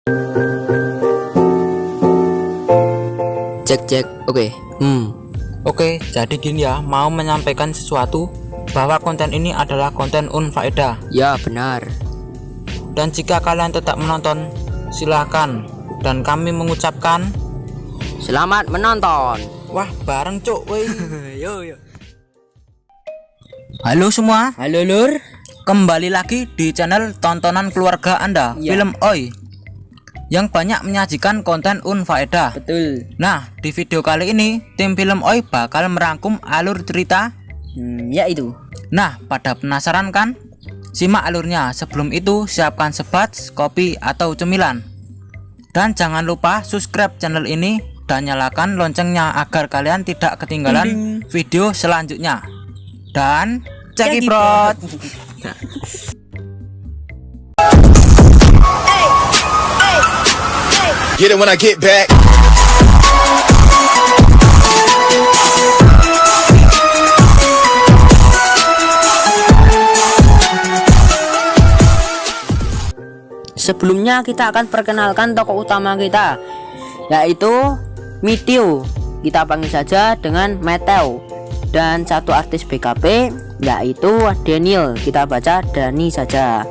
Cek cek, oke. Oke, jadi gini ya, mau menyampaikan sesuatu bahwa konten ini adalah konten unfaedah. Ya benar. Dan jika kalian tetap menonton, silakan. Dan kami mengucapkan Selamat menonton. wah bareng cuk, woi. Yo yo. Halo semua, Halo lur. kembali lagi di channel tontonan keluarga Anda, Ya. Film Oi, yang banyak menyajikan konten unfaedah. Betul. Nah, di video kali ini tim Film Oi bakal merangkum alur cerita. Ya itu. Nah, pada penasaran kan? Simak alurnya. Sebelum itu, siapkan sebat, kopi, atau cemilan. Dan jangan lupa subscribe channel ini dan nyalakan loncengnya agar kalian tidak ketinggalan video selanjutnya. Dan cekiprot. Get it when I get back. Sebelumnya kita akan perkenalkan tokoh utama kita, yaitu Mitio. Kita panggil saja dengan Meteo. Dan satu artis BKP, yaitu Daniel. Kita baca Dani saja.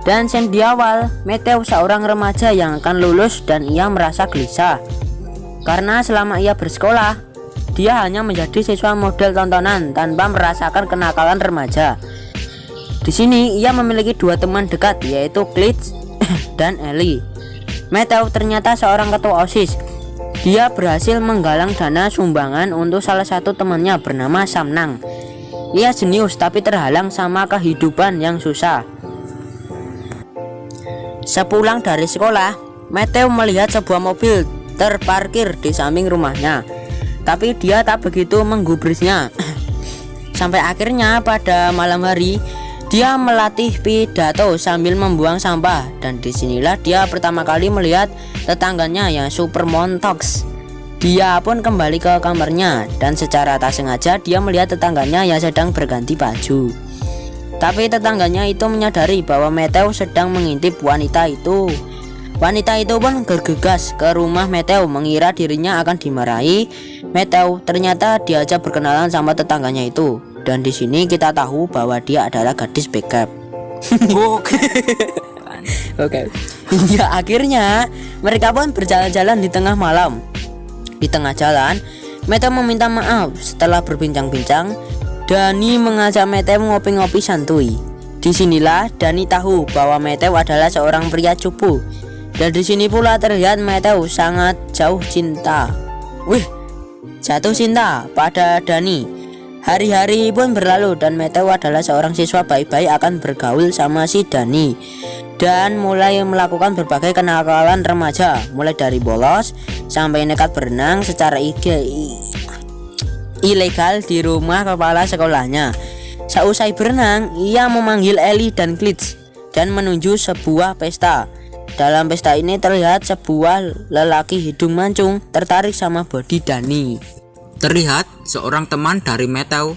Dan scene di awal, Meteo seorang remaja yang akan lulus dan ia merasa gelisah karena selama ia bersekolah, dia hanya menjadi siswa model tontonan tanpa merasakan kenakalan remaja. Di sini ia memiliki dua teman dekat, yaitu Glitch dan Ellie. Meteo ternyata seorang ketua OSIS. Dia berhasil menggalang dana sumbangan untuk salah satu temannya bernama Samnang. Ia jenius tapi terhalang sama kehidupan yang susah. Sepulang dari sekolah, Meteo melihat sebuah mobil terparkir di samping rumahnya, tapi dia tak begitu menggubrisnya. Sampai akhirnya pada malam hari, dia melatih pidato sambil membuang sampah, dan disinilah dia pertama kali melihat tetangganya yang super montox. Dia pun kembali ke kamarnya dan secara tak sengaja dia melihat tetangganya yang sedang berganti baju. Tapi tetangganya itu menyadari bahwa Meteo sedang mengintip wanita itu. Wanita itu pun bergegas ke rumah Meteo mengira dirinya akan dimarahi. Meteo ternyata diajak berkenalan sama tetangganya itu. Dan di sini kita tahu bahwa dia adalah gadis backup. Oke. Ya akhirnya mereka pun berjalan-jalan di tengah malam. Di tengah jalan, Meteo meminta maaf. Setelah berbincang-bincang, Dani mengajak Meteo ngopi-ngopi santuy. Disinilah Dani tahu bahwa Meteo adalah seorang pria cupu. Dan di sini pula terlihat Meteo sangat jatuh cinta pada Dani. Hari-hari pun berlalu dan Meteo adalah seorang siswa baik-baik akan bergaul sama si Dani dan mulai melakukan berbagai kenakalan remaja, mulai dari bolos sampai nekat berenang secara ilegal di rumah kepala sekolahnya. Seusai berenang, ia memanggil Ellie dan Glitch dan menuju sebuah pesta. Dalam pesta ini terlihat sebuah lelaki hidung mancung tertarik sama body Dani. Terlihat seorang teman dari Meteo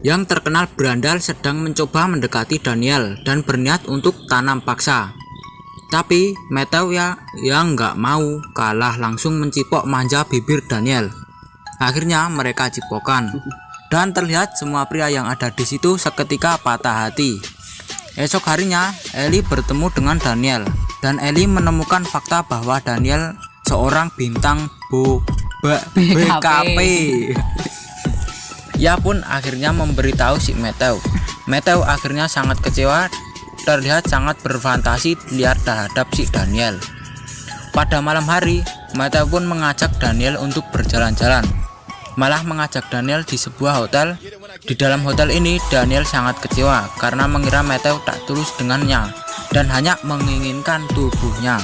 yang terkenal berandal sedang mencoba mendekati Daniel dan berniat untuk tanam paksa. Tapi Meteo yang nggak mau kalah langsung mencipok manja bibir Daniel. Akhirnya mereka cipokan dan terlihat semua pria yang ada di situ seketika patah hati. Esok harinya Ellie bertemu dengan Daniel dan Ellie menemukan fakta bahwa Daniel seorang bintang BKP. Ia pun akhirnya memberitahu si Meteo. Meteo akhirnya sangat kecewa, terlihat sangat berfantasi liar terhadap si Daniel. Pada malam hari, Meteo pun mengajak Daniel untuk berjalan-jalan. Malah mengajak Daniel di sebuah hotel. Di dalam hotel ini Daniel sangat kecewa karena mengira Meteo tak tulus dengannya dan hanya menginginkan tubuhnya.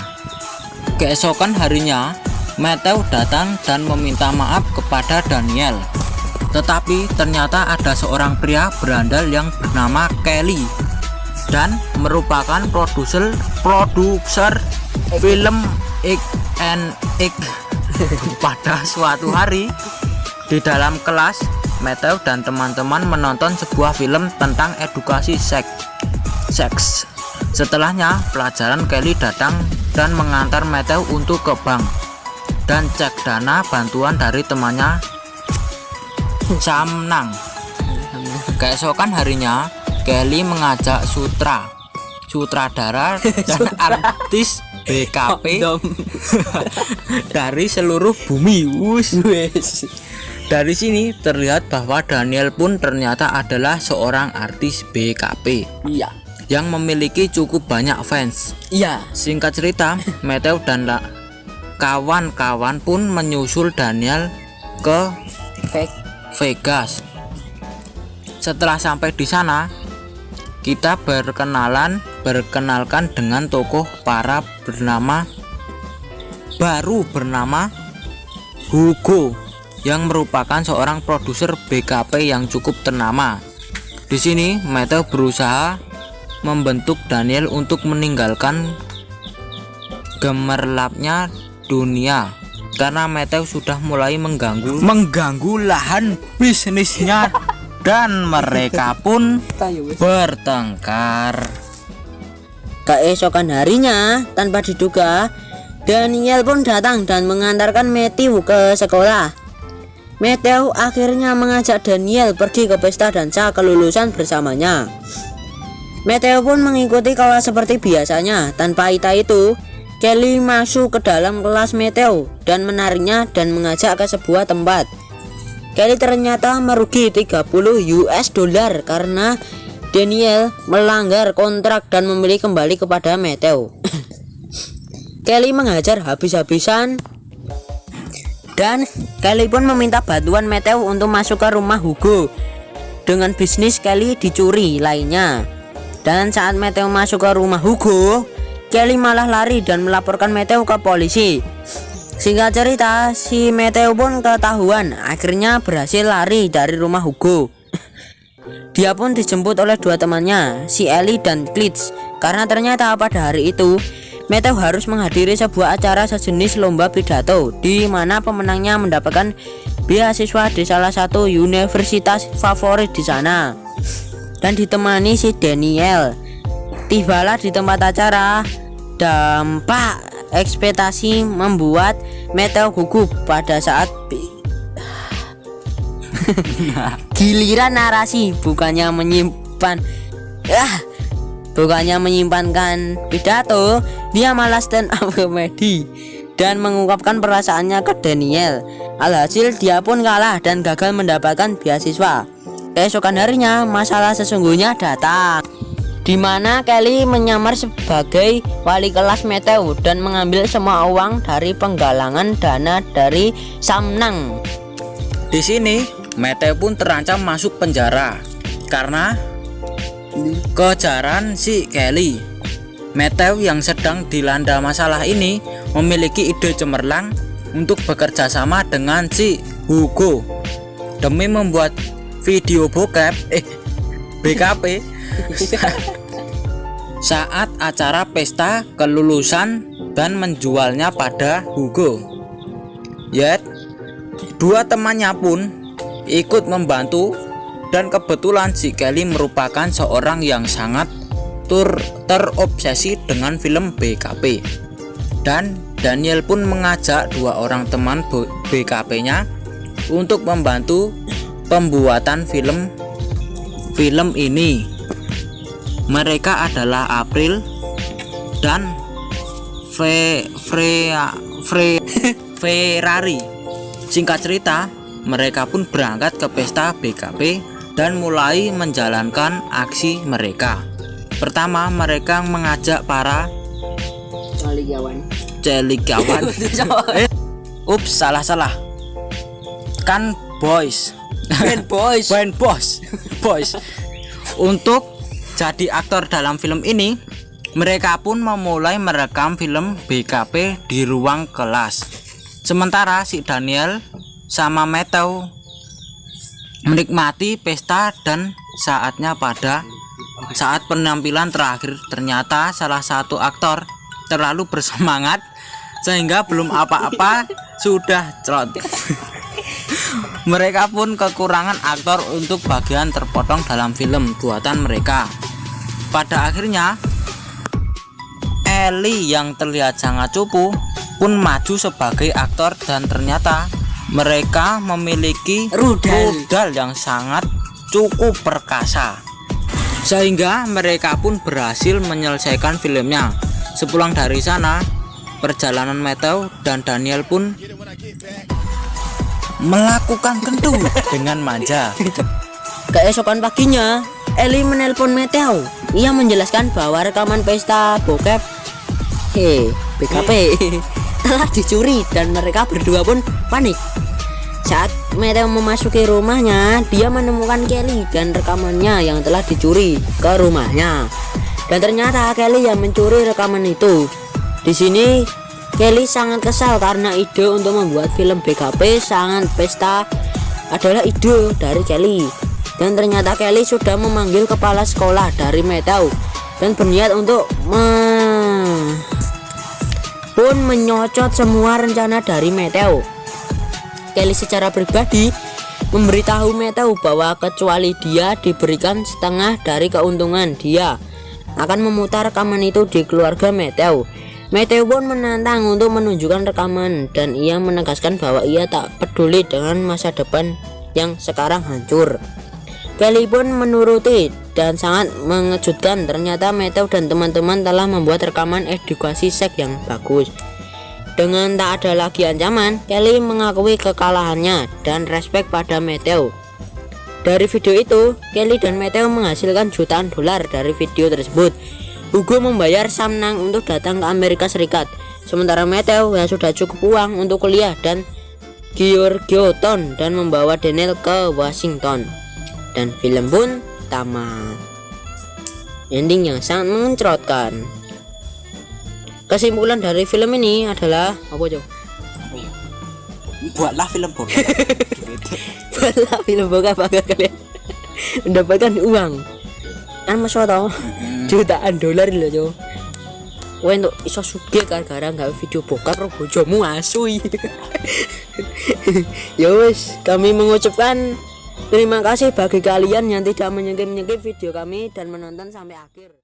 Keesokan harinya, Meteo datang dan meminta maaf kepada Daniel. Tetapi ternyata ada seorang pria berandal yang bernama Kelly dan merupakan produser film X&X. Pada suatu hari di dalam kelas, Meteo dan teman-teman menonton sebuah film tentang edukasi seks. Setelahnya pelajaran, Kelly datang dan mengantar Matthew untuk ke bank dan cek dana bantuan dari temannya Samnang. Keesokan harinya, Kelly mengajak sutradara dan artis BKP dari seluruh bumi. Dari sini terlihat bahwa Daniel pun ternyata adalah seorang artis BKP. Iya. Yang memiliki cukup banyak fans. Iya. Singkat cerita, Matthew dan kawan-kawan pun menyusul Daniel ke Vegas. Setelah sampai di sana, kita berkenalkan dengan tokoh baru bernama Hugo, yang merupakan seorang produser BKP yang cukup ternama. Di sini Matthew berusaha membentuk Daniel untuk meninggalkan gemerlapnya dunia karena Matthew sudah mulai mengganggu lahan bisnisnya dan mereka pun bertengkar. Keesokan harinya, tanpa diduga, Daniel pun datang dan mengantarkan Matthew ke sekolah. Matthew akhirnya mengajak Daniel pergi ke pesta dansa kelulusan bersamanya. Matthew pun mengikuti kelas seperti biasanya. Tanpa itu, Kelly masuk ke dalam kelas Matthew dan menariknya dan mengajak ke sebuah tempat. Kelly ternyata merugi $30 karena Daniel melanggar kontrak dan membeli kembali kepada Matthew. Kelly mengajar habis-habisan dan Kelly pun meminta bantuan Matthew untuk masuk ke rumah Hugo dengan bisnis Kelly dicuri lainnya. Dan saat Matthew masuk ke rumah Hugo, Kelly malah lari dan melaporkan Matthew ke polisi. Singkat cerita, si Matthew pun ketahuan, akhirnya berhasil lari dari rumah Hugo. Dia pun dijemput oleh dua temannya, si Ellie dan Klitsch, karena ternyata pada hari itu Matthew harus menghadiri sebuah acara sejenis lomba pidato di mana pemenangnya mendapatkan beasiswa di salah satu universitas favorit di sana. Dan ditemani si Daniel. Tibalah di tempat acara. Dampak ekspektasi membuat Matthew gugup pada saat giliran narasi bukannya menyimpankan pidato, dia malah stand up comedy dan mengungkapkan perasaannya ke Daniel. Alhasil dia pun kalah dan gagal mendapatkan beasiswa. Keesokan harinya masalah sesungguhnya datang, di mana Kelly menyamar sebagai wali kelas Matthew dan mengambil semua uang dari penggalangan dana dari Samnang. Di sini Matthew pun terancam masuk penjara karena kejaran si Kelly. Matthew yang sedang dilanda masalah ini memiliki ide cemerlang untuk bekerja sama dengan si Hugo demi membuat video bokep BKP saat acara pesta kelulusan dan menjualnya pada Hugo. Yet, dua temannya pun ikut membantu. Dan kebetulan si Kelly merupakan seorang yang sangat terobsesi dengan film BKP. Dan Daniel pun mengajak dua orang teman BKP-nya untuk membantu pembuatan film ini. Mereka adalah April dan Ferrari. Singkat cerita, mereka pun berangkat ke pesta BKP dan mulai menjalankan aksi mereka. Pertama, mereka mengajak para celigawan. Ups, salah. Kan boys. Untuk jadi aktor dalam film ini. Mereka pun memulai merekam film BKP di ruang kelas. Sementara si Daniel sama Matthew menikmati pesta dan saat penampilan terakhir ternyata salah satu aktor terlalu bersemangat sehingga belum apa-apa sudah crot. Mereka pun kekurangan aktor untuk bagian terpotong dalam film buatan mereka. Pada akhirnya Kelly yang terlihat sangat cupu pun maju sebagai aktor dan ternyata mereka memiliki rudal yang sangat cukup perkasa sehingga mereka pun berhasil menyelesaikan filmnya. Sepulang dari sana, perjalanan Matthew dan Daniel pun melakukan kentu dengan manja. Keesokan paginya, Ellie menelpon Matthew. Ia menjelaskan bahwa rekaman pesta bokep BKP telah dicuri dan mereka berdua pun panik. Saat Matthew memasuki rumahnya, dia menemukan Kelly dan rekamannya yang telah dicuri ke rumahnya. Dan ternyata Kelly yang mencuri rekaman itu. Di sini Kelly sangat kesal karena ide untuk membuat film BKP sangat pesta adalah ide dari Kelly. Dan ternyata Kelly sudah memanggil kepala sekolah dari Matthew dan berniat untuk pun menyocot semua rencana dari Matthew. Kelly secara pribadi memberitahu Matthew bahwa kecuali dia diberikan setengah dari keuntungan, dia akan memutar rekaman itu di keluarga Matthew. Matthew pun menantang untuk menunjukkan rekaman dan ia menegaskan bahwa ia tak peduli dengan masa depan yang sekarang hancur. Kelly pun menuruti dan sangat mengejutkan, ternyata Matthew dan teman-teman telah membuat rekaman edukasi seks yang bagus. Dengan tak ada lagi ancaman, Kelly mengakui kekalahannya dan respek pada Matthew. Dari video itu, Kelly dan Matthew menghasilkan jutaan dolar dari video tersebut. Hugo membayar Sam Nang untuk datang ke Amerika Serikat, sementara Matthew ya sudah cukup uang untuk kuliah dan Georgetown dan membawa Daniel ke Washington. Dan film pun tamat. Ending yang sangat mengencrotkan. Kesimpulan dari film ini adalah apa coba? Buatlah film bokep. Buatlah film bokep agar kalian mendapatkan uang. Kan masuk tau jutaan dolar loh coba. Kowe untuk iso sugih gara-gara gawe video bokep karo bojomu asu. Ya wis, kami mengucapkan terima kasih bagi kalian yang tidak menyingkir-nyingkir video kami dan menonton sampai akhir.